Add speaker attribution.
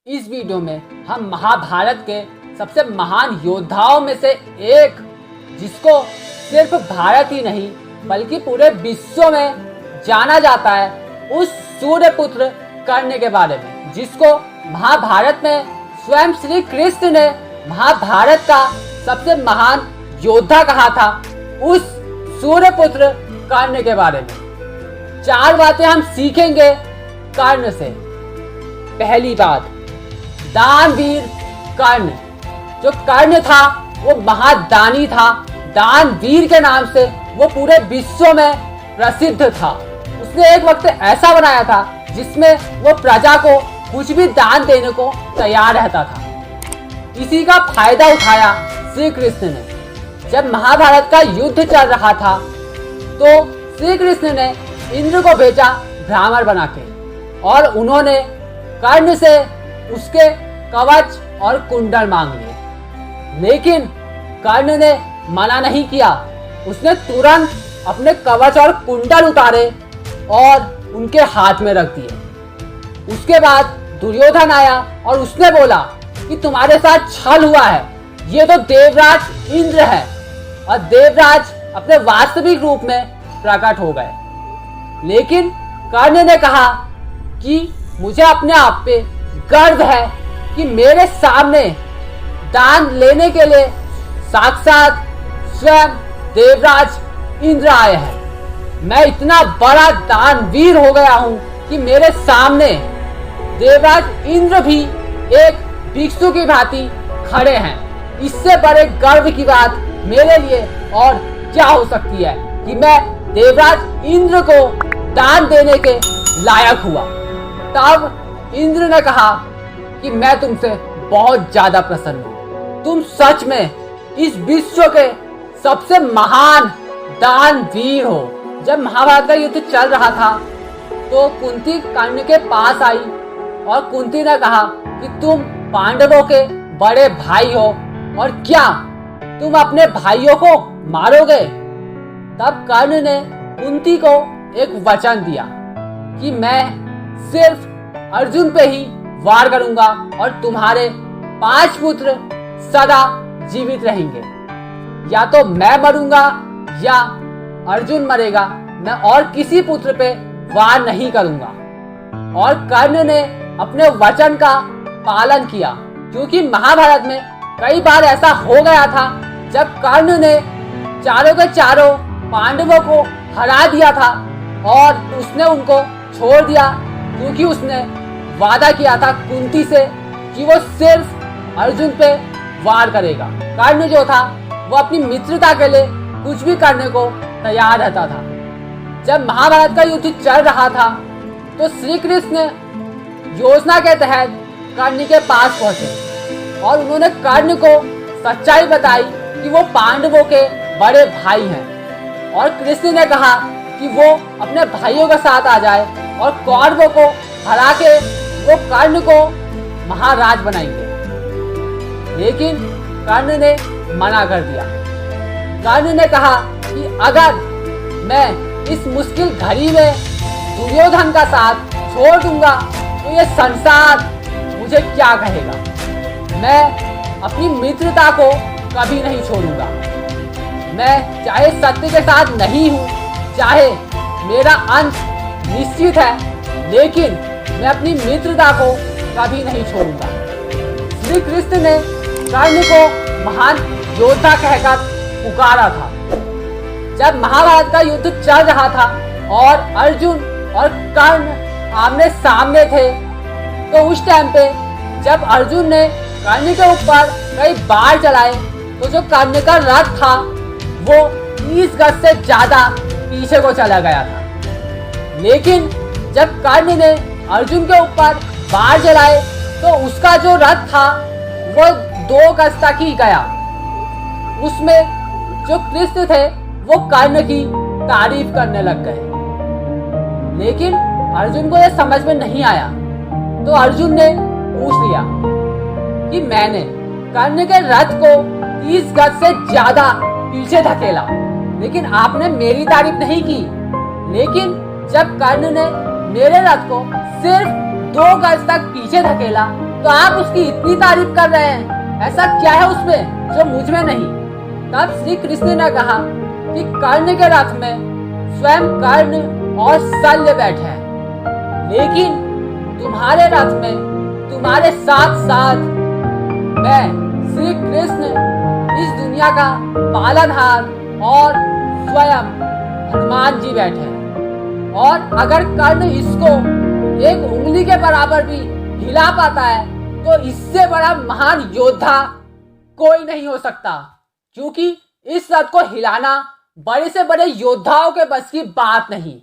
Speaker 1: इस वीडियो में हम महाभारत के सबसे महान योद्धाओं में से एक, जिसको सिर्फ भारत ही नहीं बल्कि पूरे विश्व में जाना जाता है, उस सूर्यपुत्र कर्ण के बारे में, जिसको महाभारत में स्वयं श्री कृष्ण ने महाभारत का सबसे महान योद्धा कहा था। उस सूर्यपुत्र कर्ण के बारे में 4 बातें हम सीखेंगे कर्ण से। पहली बात, दानवीर कर्ण। जो कर्ण था वो महादानी था, दानवीर के नाम से वो पूरे विश्व में प्रसिद्ध था। उसने एक वक्त ऐसा बनाया था जिसमें वो प्रजा को कुछ भी दान देने को तैयार रहता था। इसी का फायदा उठाया श्री कृष्ण ने। जब महाभारत का युद्ध चल रहा था तो श्री कृष्ण ने इंद्र को भेजा भ्रामर बना के, और उन्होंने कर्ण से उसके कवच और कुंडल मांग लिए। लेकिन कर्ण ने मना नहीं किया। उसने तुरंत अपने कवच और कुंडल उतारे और उनके हाथ में रख दिए। उसके बाद दुर्योधन आया और उसने बोला कि तुम्हारे साथ छल हुआ है, ये तो देवराज इंद्र है। और देवराज अपने वास्तविक रूप में प्रकट हो गए। लेकिन कर्ण ने कहा कि मुझे अपने आप पे गर्व है कि मेरे सामने दान लेने के लिए साक्षात स्वयं देवराज इंद्र आए हैं। मैं इतना बड़ा दानवीर हो गया हूं कि मेरे सामने देवराज इंद्र भी एक भिक्षु की भांति खड़े हैं। इससे बड़े गर्व की बात मेरे लिए और क्या हो सकती है कि मैं देवराज इंद्र को दान देने के लायक हुआ। तब इंद्र ने कहा कि मैं तुमसे बहुत ज्यादा प्रसन्न हूं। तुम सच में इस विश्व के सबसे महान दानवीर हो। जब महाभारत का युद्ध चल रहा था तो कुंती कर्ण के पास आई और कुंती ने कहा कि तुम पांडवों के बड़े भाई हो और क्या तुम अपने भाइयों को मारोगे। तब कर्ण ने कुंती को एक वचन दिया कि मैं सिर्फ अर्जुन पे ही वार करूंगा और तुम्हारे 5 पुत्र सदा जीवित रहेंगे। या तो मैं मरूंगा या अर्जुन मरेगा, मैं और किसी पुत्र पे वार नहीं करूंगा। और कर्ण ने अपने वचन का पालन किया, क्योंकि महाभारत में कई बार ऐसा हो गया था जब कर्ण ने चारों के चारों पांडवों को हरा दिया था और उसने उनको छोड़ दिया, क्योंकि उसने वादा किया था कुंती से कि वो सिर्फ अर्जुन पे वार करेगा। कर्ण जो था वो अपनी मित्रता के लिए कुछ भी करने को तैयार रहता था। जब महाभारत का युद्ध चल रहा था तो श्री कृष्ण योजना के तहत कर्ण के पास पहुंचे और उन्होंने कर्ण को सच्चाई बताई कि वो पांडवों के बड़े भाई हैं। और कृष्ण ने कहा कि वो अपने भाइयों के साथ आ जाए और कौरवों को हरा के वो कर्ण को महाराज बनाएंगे। लेकिन कर्ण ने मना कर दिया। कर्ण ने कहा कि अगर मैं इस मुश्किल घड़ी में दुर्योधन का साथ छोड़ दूंगा तो ये संसार मुझे क्या कहेगा। मैं अपनी मित्रता को कभी नहीं छोड़ूंगा। मैं चाहे सत्य के साथ नहीं हूँ, चाहे मेरा अंत निश्चित है, लेकिन मैं अपनी मित्रता को कभी नहीं छोड़ूंगा। श्री कृष्ण ने कर्ण को महान योद्धा कहकर पुकारा था। जब महाभारत का युद्ध चल रहा था और अर्जुन और कर्ण आमने सामने थे तो उस टाइम पे जब अर्जुन ने कर्ण के ऊपर कई बार चलाए तो जो कर्ण का रथ था वो 30 गज से ज्यादा पीछे को चला गया था। लेकिन जब कर्ण ने अर्जुन के ऊपर बार चलाए तो उसका जो रथ था वो 2 गज तक ही गया। उसमें जो कृष्ण थे वो कर्ण की तारीफ करने लग गए। लेकिन अर्जुन को यह समझ में नहीं आया तो अर्जुन ने पूछ लिया कि मैंने कर्ण के रथ को 30 गज से ज्यादा पीछे धकेला, लेकिन आपने मेरी तारीफ नहीं की। लेकिन जब कर्ण ने मेरे रथ को सिर्फ 2 गज तक पीछे धकेला तो आप उसकी इतनी तारीफ कर रहे हैं, ऐसा क्या है उसमें जो मुझ में नहीं? तब श्री कृष्ण ने कहा कि कर्ण के रथ में स्वयं कर्ण और शल्य बैठे हैं, लेकिन तुम्हारे रथ में तुम्हारे साथ साथ मैं श्री कृष्ण इस दुनिया का पालनहार और स्वयं हनुमान जी बैठे हैं। और अगर कर्ण इसको एक उंगली के बराबर भी हिला पाता है तो इससे बड़ा महान योद्धा कोई नहीं हो सकता, क्योंकि इस रथ को हिलाना बड़े से बड़े योद्धाओं के बस की बात नहीं।